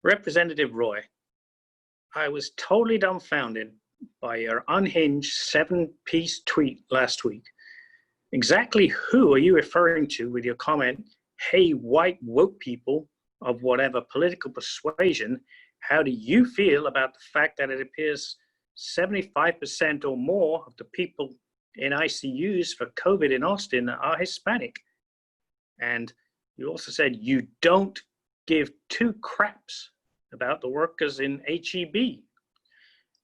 Representative Roy, I was totally dumbfounded by your unhinged 7-piece tweet last week. Exactly who are you referring to with your comment, "Hey, white woke people of whatever political persuasion, how do you feel about the fact that it appears 75% or more of the people in ICUs for COVID in Austin are Hispanic?" And you also said you don't give two craps about the workers in HEB.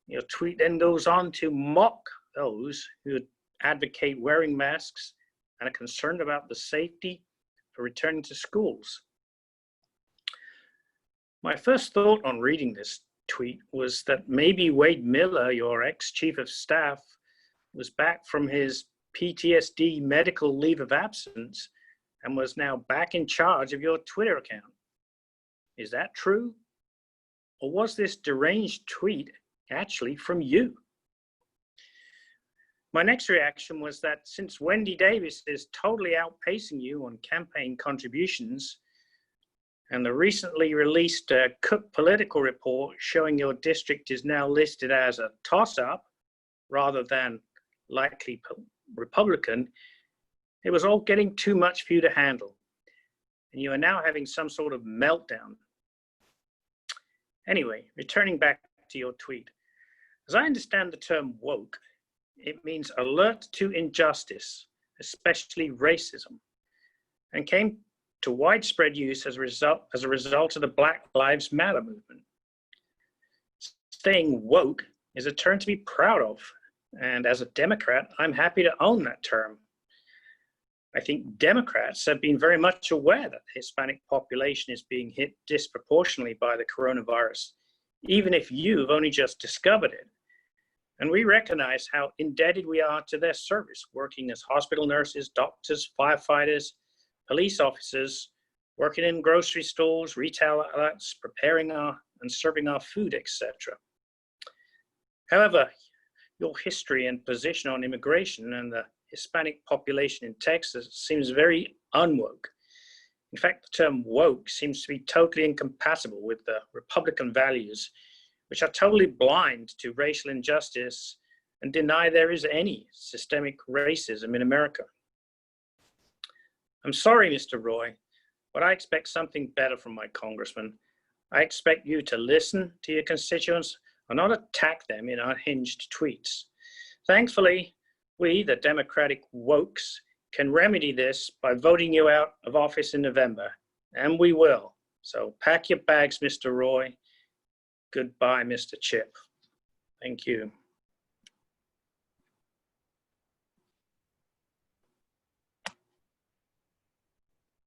Your tweet then goes on to mock those who advocate wearing masks and are concerned about the safety for returning to schools. My first thought on reading this tweet was that maybe Wade Miller, your ex-chief of staff, was back from his PTSD medical leave of absence and was now back in charge of your Twitter account. Is that true? Or was this deranged tweet actually from you? My next reaction was that since Wendy Davis is totally outpacing you on campaign contributions, and the recently released Cook political report showing your district is now listed as a toss-up rather than likely Republican, it was all getting too much for you to handle, and you are now having some sort of meltdown. Anyway, returning back to your tweet, as I understand the term woke, it means alert to injustice, especially racism, and came to widespread use as a result of the Black Lives Matter movement. Staying woke is a term to be proud of, and as a Democrat, I'm happy to own that term. I think Democrats have been very much aware that the Hispanic population is being hit disproportionately by the coronavirus, even if you've only just discovered it. And we recognize how indebted we are to their service, working as hospital nurses, doctors, firefighters, police officers, working in grocery stores, retail outlets, preparing and serving our food, etc. However, your history and position on immigration and the Hispanic population in Texas seems very unwoke. In fact, the term woke seems to be totally incompatible with the Republican values, which are totally blind to racial injustice and deny there is any systemic racism in America. I'm sorry, Mr. Roy, but I expect something better from my congressman. I expect you to listen to your constituents and not attack them in unhinged tweets. Thankfully, we, the Democratic wokes, can remedy this by voting you out of office in November, and we will. So pack your bags, Mr. Roy. Goodbye, Mr. Chip. Thank you.